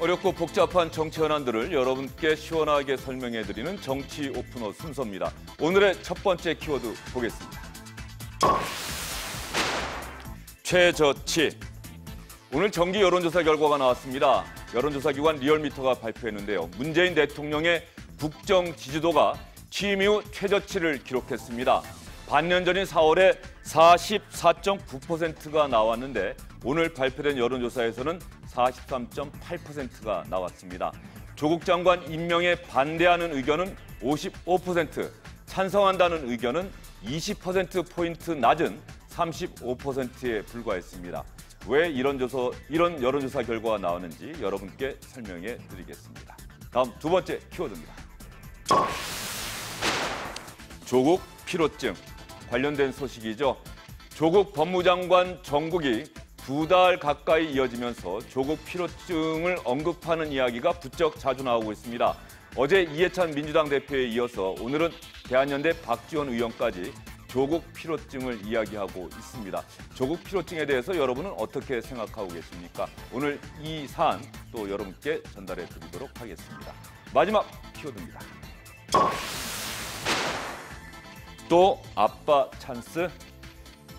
어렵고 복잡한 정치 현안들을 여러분께 시원하게 설명해드리는 정치 오픈어 순서입니다. 오늘의 첫 번째 키워드 보겠습니다. 최저치. 오늘 정기 여론조사 결과가 나왔습니다. 여론조사 기관 리얼미터가 발표했는데요. 문재인 대통령의 국정 지지도가 취임 이후 최저치를 기록했습니다. 반년 전인 4월에 44.9%가 나왔는데 오늘 발표된 여론조사에서는 43.8%가 나왔습니다. 조국 장관 임명에 반대하는 의견은 55%, 찬성한다는 의견은 20%포인트 낮은 35%에 불과했습니다. 왜 이런 여론조사 결과가 나왔는지 여러분께 설명해 드리겠습니다. 다음 두 번째 키워드입니다. 조국 피로증. 관련된 소식이죠. 조국 법무장관 정국이 2달 가까이 이어지면서 조국 피로증을 언급하는 이야기가 부쩍 자주 나오고 있습니다. 어제 이해찬 민주당 대표에 이어서 오늘은 대한연대 박지원 의원까지 조국 피로증을 이야기하고 있습니다. 조국 피로증에 대해서 여러분은 어떻게 생각하고 계십니까? 오늘 이 사안 또 여러분께 전달해 드리도록 하겠습니다. 마지막 키워드입니다. 또 아빠 찬스.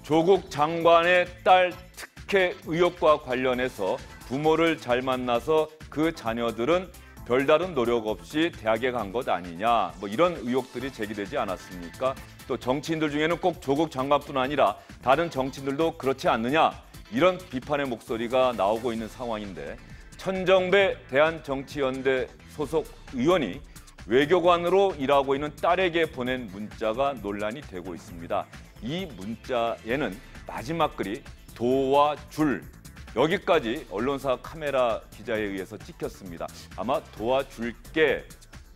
조국 장관의 딸 특혜 의혹과 관련해서 부모를 잘 만나서 그 자녀들은 별다른 노력 없이 대학에 간 것 아니냐, 이런 의혹들이 제기되지 않았습니까? 또 정치인들 중에는 꼭 조국 장관뿐 아니라 다른 정치인들도 그렇지 않느냐, 이런 비판의 목소리가 나오고 있는 상황인데 천정배 대한정치연대 소속 의원이 외교관으로 일하고 있는 딸에게 보낸 문자가 논란이 되고 있습니다. 이 문자에는 마지막 글이 도와 줄, 여기까지 언론사 카메라 기자에 의해서 찍혔습니다. 아마 도와줄게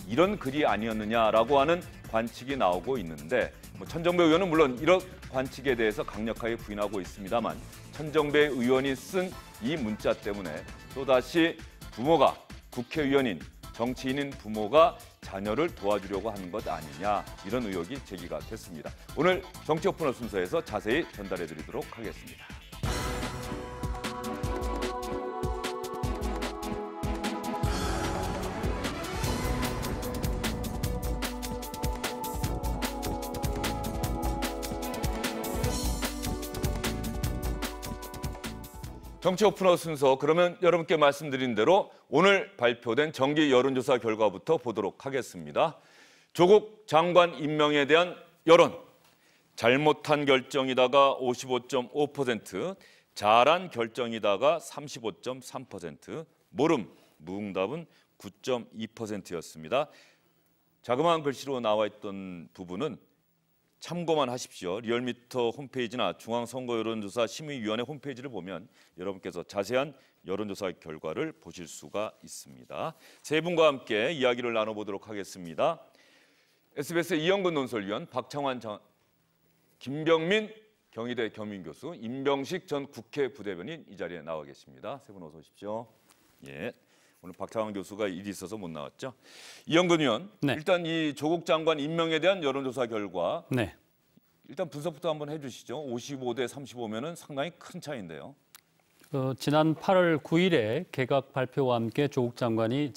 이런 글이 아니었느냐라고 하는 관측이 나오고 있는데 천정배 의원은 물론 이런 관측에 대해서 강력하게 부인하고 있습니다만 천정배 의원이 쓴 이 문자 때문에 또다시 부모가 국회의원인 정치인인 부모가 자녀를 도와주려고 하는 것 아니냐, 이런 의혹이 제기가 됐습니다. 오늘 정치 오픈어 순서에서 자세히 전달해 드리도록 하겠습니다. 정치 오픈어 순서, 그러면 여러분께 말씀드린 대로 오늘 발표된 정기 여론조사 결과부터 보도록 하겠습니다. 조국 장관 임명에 대한 여론. 잘못한 결정이다가 55.5%, 잘한 결정이다가 35.3%, 모름, 무응답은 9.2%였습니다. 자그마한 글씨로 나와 있던 부분은 참고만 하십시오. 리얼미터 홈페이지나 중앙선거여론조사 심의위원회 홈페이지를 보면 여러분께서 자세한 여론조사 결과를 보실 수가 있습니다. 세 분과 함께 이야기를 나눠보도록 하겠습니다. SBS 이영근 논설위원, 박창환 김병민 경희대 겸임교수, 임병식 전 국회 부대변인 이 자리에 나와 계십니다. 세 분 어서 오십시오. 예. 오늘 박창환 교수가 일이 있어서 못 나왔죠. 이영근 의원, 네. 일단 이 조국 장관 임명에 대한 여론조사 결과, 네. 일단 분석부터 한번 해주시죠. 55대 35면은 상당히 큰 차이인데요. 지난 8월 9일에 개각 발표와 함께 조국 장관이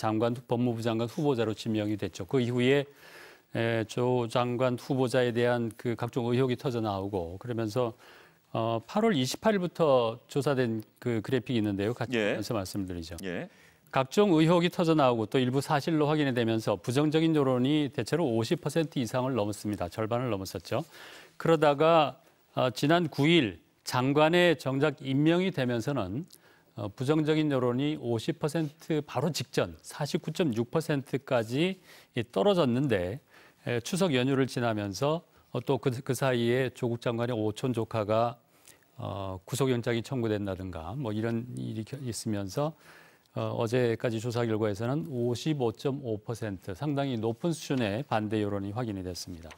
법무부 장관 후보자로 지명이 됐죠. 그 이후에 조 장관 후보자에 대한 그 각종 의혹이 터져 나오고 그러면서 8월 28일부터 조사된 그 그래픽이 있는데요. 같이 보면서 말씀드리죠. 예. 각종 의혹이 터져 나오고 또 일부 사실로 확인이 되면서 부정적인 여론이 대체로 50% 이상을 넘었습니다. 절반을 넘었었죠. 그러다가 지난 9일 장관의 정작 임명이 되면서는 부정적인 여론이 50% 바로 직전 49.6%까지 떨어졌는데 추석 연휴를 지나면서 또 그 사이에 조국 장관의 오촌 조카가 구속영장이 청구된다든가 이런 일이 있으면서 어제까지 조사 결과에서는 55.5% 상당히 높은 수준의 반대 여론이 확인이 됐습니다.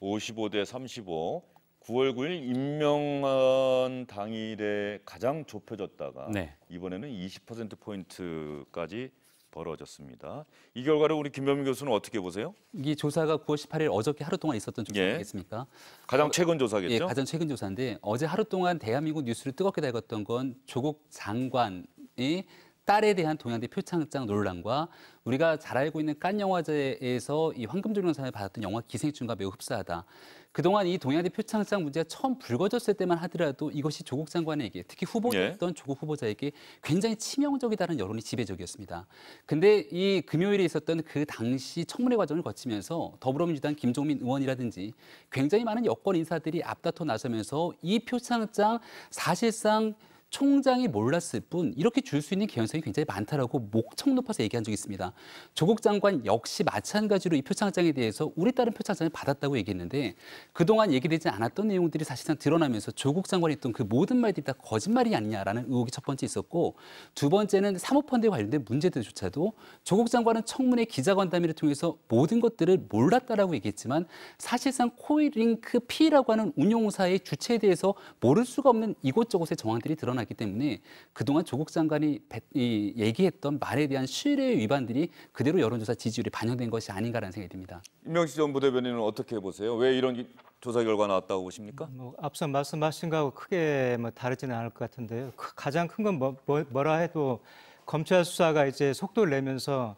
55대 35, 9월 9일 임명한 당일에 가장 좁혀졌다가 네. 이번에는 20%포인트까지 벌어졌습니다. 이 결과를 우리 김병민 교수는 어떻게 보세요? 이 조사가 9월 18일 어저께 하루 동안 있었던 조사 아니겠습니까? 가장 최근 조사겠죠? 예, 가장 최근 조사인데 어제 하루 동안 대한민국 뉴스를 뜨겁게 달궜던 건 조국 장관이 딸에 대한 동양대 표창장 논란과 우리가 잘 알고 있는 칸 영화제에서 이 황금조명상을 받았던 영화 기생충과 매우 흡사하다. 그동안 이 동양대 표창장 문제가 처음 불거졌을 때만 하더라도 이것이 조국 장관에게, 특히 후보였던 조국 후보자에게 굉장히 치명적이다는 여론이 지배적이었습니다. 근데 이 금요일에 있었던 그 당시 청문회 과정을 거치면서 더불어민주당 김종민 의원이라든지 굉장히 많은 여권 인사들이 앞다퉈 나서면서 이 표창장 사실상 총장이 몰랐을 뿐 이렇게 줄 수 있는 개연성이 굉장히 많다라고 목청 높아서 얘기한 적이 있습니다. 조국 장관 역시 마찬가지로 이 표창장에 대해서 우리 딸은 표창장을 받았다고 얘기했는데 그동안 얘기되지 않았던 내용들이 사실상 드러나면서 조국 장관이 했던 그 모든 말들이 다 거짓말이 아니냐라는 의혹이 첫 번째 있었고, 두 번째는 사모펀드에 관련된 문제들조차도 조국 장관은 청문회 기자간담회를 통해서 모든 것들을 몰랐다라고 얘기했지만 사실상 코이링크 P라고 하는 운용사의 주체에 대해서 모를 수가 없는 이곳저곳의 정황들이 드러나기 때문에 그동안 조국 장관이 얘기했던 말에 대한 신뢰 위반들이 그대로 여론조사 지지율에 반영된 것이 아닌가라는 생각이 듭니다. 임명식 전 부대변인은 어떻게 보세요? 왜 이런 조사 결과 나왔다고 보십니까? 앞서 말씀하신 거하고 크게 다르지는 않을 것 같은데요. 가장 큰 건 뭐라 해도 검찰 수사가 이제 속도를 내면서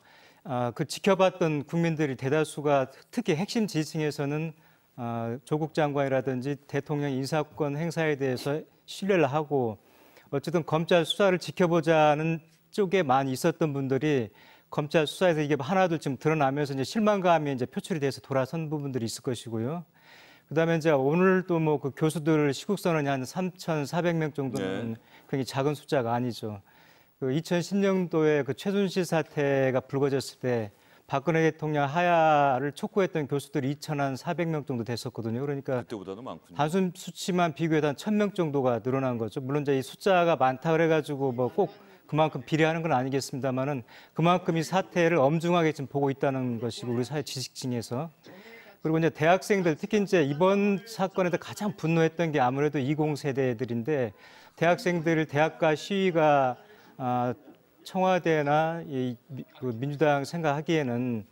그 지켜봤던 국민들이 대다수가 특히 핵심 지지층에서는 조국 장관이라든지 대통령 인사권 행사에 대해서 신뢰를 하고 어쨌든 검찰 수사를 지켜보자는 쪽에 많이 있었던 분들이 검찰 수사에서 이게 하나둘 지금 드러나면서 이제 실망감이 이제 표출이 돼서 돌아선 부분들이 있을 것이고요. 그다음에 이제 오늘도 그 교수들 시국 선언이 한 3,400명 정도는 굉장히 작은 숫자가 아니죠. 그 2010년도에 그 최순실 사태가 불거졌을 때 박근혜 대통령 하야를 촉구했던 교수들이 2,400명 정도 됐었거든요. 그러니까 그때보다도 많군요. 단순 수치만 비교해도 한 1,000명 정도가 늘어난 거죠. 물론 이제 이 숫자가 많다 그래가지고 꼭 그만큼 비례하는 건 아니겠습니다만은 그만큼 이 사태를 엄중하게 지금 보고 있다는 것이고 우리 사회 지식층에서. 그리고 이제 대학생들, 특히 이제 이번 사건에서 가장 분노했던 게 아무래도 20세대들인데 대학생들 대학가 시위가 청와대나 그 민주당 생각하기에는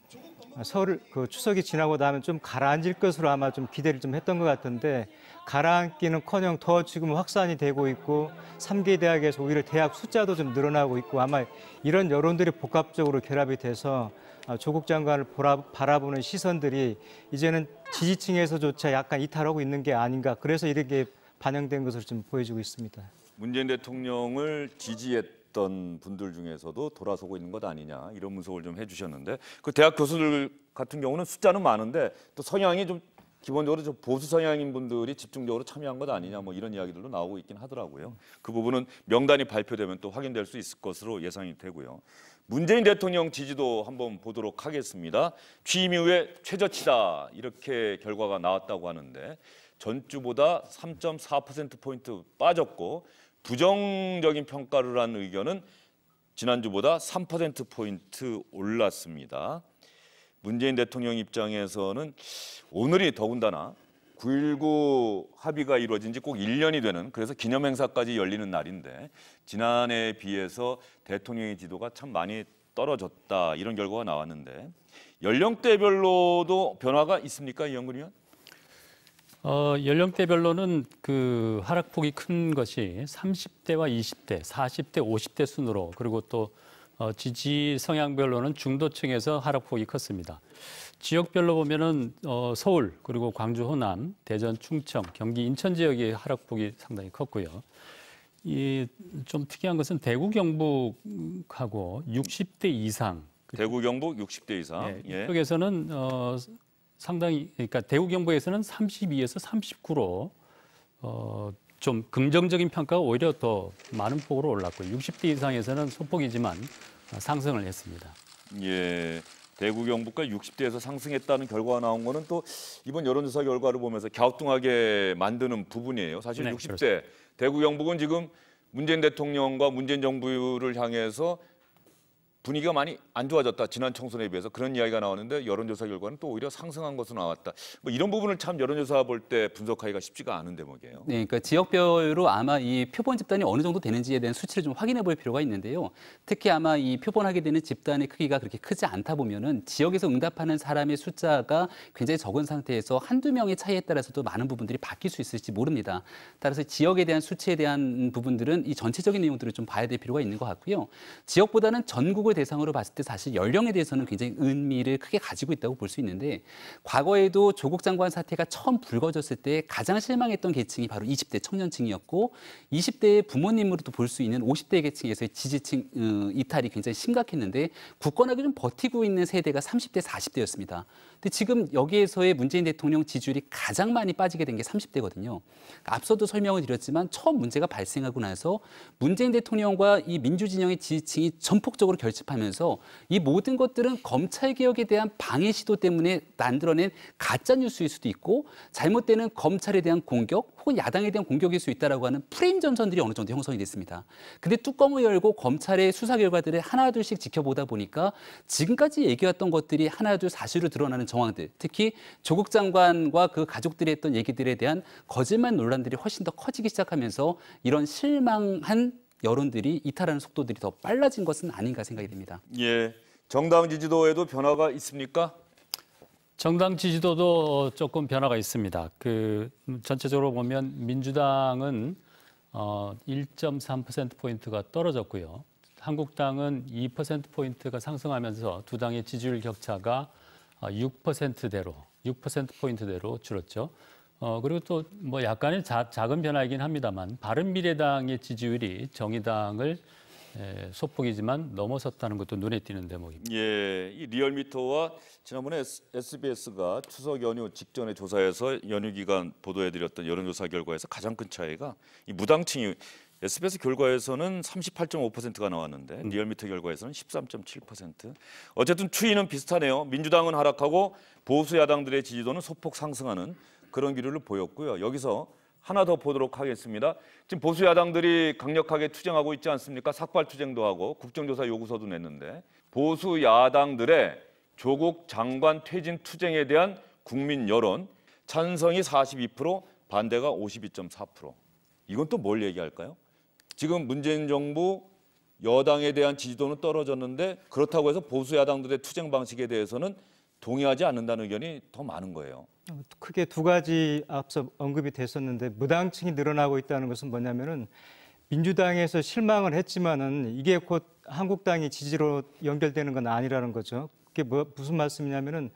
그 추석이 지나고 나면 좀 가라앉을 것으로 아마 좀 기대를 좀 했던 것 같은데 가라앉기는커녕 더 지금 확산이 되고 있고 3개 대학에서 오히려 대학 숫자도 좀 늘어나고 있고 아마 이런 여론들이 복합적으로 결합이 돼서 조국 장관을 바라보는 시선들이 이제는 지지층에서조차 약간 이탈하고 있는 게 아닌가, 그래서 이렇게 반영된 것으로 좀 보여지고 있습니다. 문재인 대통령을 지지했던 분들 중에서도 돌아서고 있는 것 아니냐 이런 분석을 좀 해주셨는데 그 대학 교수들 같은 경우는 숫자는 많은데 또 성향이 좀 기본적으로 좀 보수 성향인 분들이 집중적으로 참여한 것 아니냐 이런 이야기들도 나오고 있긴 하더라고요. 그 부분은 명단이 발표되면 또 확인될 수 있을 것으로 예상이 되고요. 문재인 대통령 지지도 한번 보도록 하겠습니다. 취임 이후에 최저치다 이렇게 결과가 나왔다고 하는데 전주보다 3.4%포인트 빠졌고 부정적인 평가를 한 의견은 지난주보다 3%포인트 올랐습니다. 문재인 대통령 입장에서는 오늘이 더군다나 9.19 합의가 이루어진 지 꼭 1년이 되는, 그래서 기념행사까지 열리는 날인데 지난해에 비해서 대통령의 지도가 참 많이 떨어졌다 이런 결과가 나왔는데 연령대별로도 변화가 있습니까, 이영근 의원? 연령대별로는 그 하락폭이 큰 것이 30대와 20대, 40대, 50대 순으로, 그리고 또 지지 성향별로는 중도층에서 하락폭이 컸습니다. 지역별로 보면은 서울, 그리고 광주, 호남, 대전, 충청, 경기, 인천 지역의 하락폭이 상당히 컸고요. 이 좀 특이한 것은 대구, 경북하고 60대 이상, 대구, 경북 60대 이상. 예, 이쪽에서는 상당히, 그러니까 대구, 경북에서는 32에서 39로 좀 긍정적인 평가가 오히려 더 많은 폭으로 올랐고 60대 이상에서는 소폭이지만 상승을 했습니다. 예, 대구, 경북과 60대에서 상승했다는 결과가 나온 거는 또 이번 여론조사 결과를 보면서 갸우뚱하게 만드는 부분이에요. 사실 네, 60대, 분위기가 많이 안 좋아졌다. 지난 총선에 비해서 그런 이야기가 나오는데 여론조사 결과는 또 오히려 상승한 것으로 나왔다. 뭐 이런 부분을 참 여론조사 볼 때 분석하기가 쉽지가 않은 대목이에요. 네, 그러니까 지역별로 아마 이 표본 집단이 어느 정도 되는지에 대한 수치를 좀 확인해 볼 필요가 있는데요. 특히 아마 이 표본하게 되는 집단의 크기가 그렇게 크지 않다 보면은 지역에서 응답하는 사람의 숫자가 굉장히 적은 상태에서 한두 명의 차이에 따라서도 많은 부분들이 바뀔 수 있을지 모릅니다. 따라서 지역에 대한 수치에 대한 부분들은 이 전체적인 내용들을 좀 봐야 될 필요가 있는 것 같고요. 지역보다는 전국을 대상으로 봤을 때 사실 연령에 대해서는 굉장히 의미를 크게 가지고 있다고 볼 수 있는데 과거에도 조국 장관 사태가 처음 불거졌을 때 가장 실망했던 계층이 바로 20대 청년층이었고 20대의 부모님으로도 볼 수 있는 50대 계층에서의 지지층 이탈이 굉장히 심각했는데 굳건하게 좀 버티고 있는 세대가 30대, 40대였습니다. 근데 지금 여기에서의 문재인 대통령 지지율이 가장 많이 빠지게 된 게 30대거든요. 앞서도 설명을 드렸지만 처음 문제가 발생하고 나서 문재인 대통령과 이 민주진영의 지지층이 전폭적으로 결집하면서 이 모든 것들은 검찰개혁에 대한 방해 시도 때문에 만들어낸 가짜뉴스일 수도 있고 잘못되는 검찰에 대한 공격 혹은 야당에 대한 공격일 수 있다라고 하는 프레임 전선들이 어느 정도 형성이 됐습니다. 근데 뚜껑을 열고 검찰의 수사 결과들을 하나둘씩 지켜보다 보니까 지금까지 얘기했던 것들이 하나둘 사실로 드러나는 정황들, 특히 조국 장관과 그 가족들이 했던 얘기들에 대한 거짓말 논란들이 훨씬 더 커지기 시작하면서 이런 실망한 여론들이 이탈하는 속도들이 더 빨라진 것은 아닌가 생각이 됩니다. 예, 정당 지지도에도 변화가 있습니까? 정당 지지도도 조금 변화가 있습니다. 전체적으로 보면 민주당은 1.3%포인트가 떨어졌고요. 한국당은 2%포인트가 상승하면서 두 당의 지지율 격차가 6%포인트대로 줄었죠. 그리고 또 뭐 약간의 작은 변화이긴 합니다만 바른미래당의 지지율이 정의당을 소폭이지만 넘어섰다는 것도 눈에 띄는 대목입니다. 예, 이 리얼미터와 지난번에 SBS가 추석 연휴 직전에 조사해서 연휴 기간 보도해드렸던 여론조사 결과에서 가장 큰 차이가 이 무당층이 SBS 결과에서는 38.5%가 나왔는데 리얼미터 결과에서는 13.7%. 어쨌든 추이는 비슷하네요. 민주당은 하락하고 보수 야당들의 지지도는 소폭 상승하는 그런 기류를 보였고요. 여기서 하나 더 보도록 하겠습니다. 지금 보수 야당들이 강력하게 투쟁하고 있지 않습니까? 삭발 투쟁도 하고 국정조사 요구서도 냈는데 보수 야당들의 조국 장관 퇴진 투쟁에 대한 국민 여론 찬성이 42%, 반대가 52.4%. 이건 또 뭘 얘기할까요? 지금 문재인 정부 여당에 대한 지지도는 떨어졌는데 그렇다고 해서 보수 야당들의 투쟁 방식에 대해서는 동의하지 않는다는 의견이 더 많은 거예요. 크게 두 가지 앞서 언급이 됐었는데 무당층이 늘어나고 있다는 것은 뭐냐면은 민주당에서 실망을 했지만은 이게 곧 한국당이 지지로 연결되는 건 아니라는 거죠. 그게 무슨 말씀이냐면은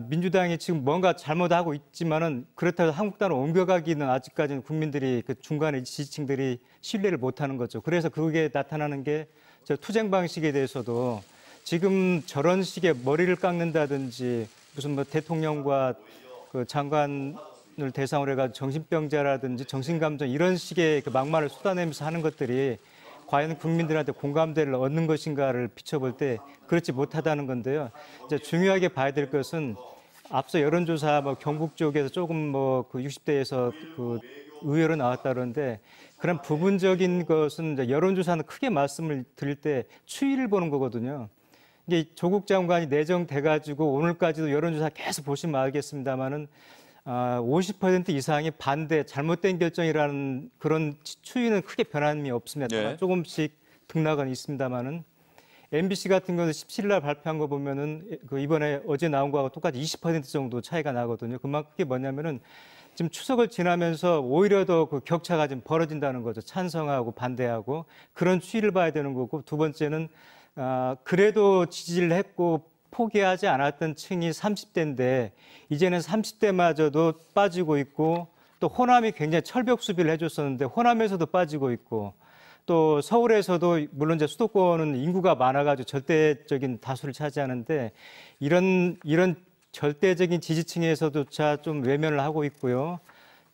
민주당이 지금 뭔가 잘못하고 있지만은 그렇다고 한국당으로 옮겨가기는 아직까지는 국민들이 그 중간의 지지층들이 신뢰를 못하는 거죠. 그래서 그게 나타나는 게 저 투쟁 방식에 대해서도 지금 저런 식의 머리를 깎는다든지 무슨 뭐 대통령과 그 장관을 대상으로 해가지고 정신병자라든지 정신감정 이런 식의 그 막말을 쏟아내면서 하는 것들이 과연 국민들한테 공감대를 얻는 것인가를 비춰볼 때 그렇지 못하다는 건데요. 이제 중요하게 봐야 될 것은 앞서 여론조사 뭐 경북 쪽에서 조금 뭐 그 60대에서 그 의외로 나왔다 그러는데 그런 부분적인 것은 이제 여론조사는 크게 말씀을 드릴 때 추이를 보는 거거든요. 이게 조국 장관이 내정돼가지고 오늘까지도 여론조사 계속 보시면 알겠습니다만은 50% 이상이 반대, 잘못된 결정이라는 그런 추이는 크게 변함이 없습니다. 네. 조금씩 등락은 있습니다만은 MBC 같은 경우는 17일 날 발표한 거 보면은 그 이번에 어제 나온 거하고 똑같이 20% 정도 차이가 나거든요. 그만큼 그게 뭐냐면은 지금 추석을 지나면서 오히려 더 그 격차가 좀 벌어진다는 거죠. 찬성하고 반대하고 그런 추이를 봐야 되는 거고 두 번째는 그래도 지지를 했고 포기하지 않았던 층이 30대인데 이제는 30대마저도 빠지고 있고 또 호남이 굉장히 철벽 수비를 해줬었는데 호남에서도 빠지고 있고 또 서울에서도 물론 이제 수도권은 인구가 많아가지고 절대적인 다수를 차지하는데 이런 절대적인 지지층에서조차 좀 외면을 하고 있고요.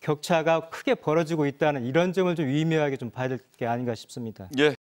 격차가 크게 벌어지고 있다는 이런 점을 좀 유의미하게 좀 봐야 될 게 아닌가 싶습니다. 예.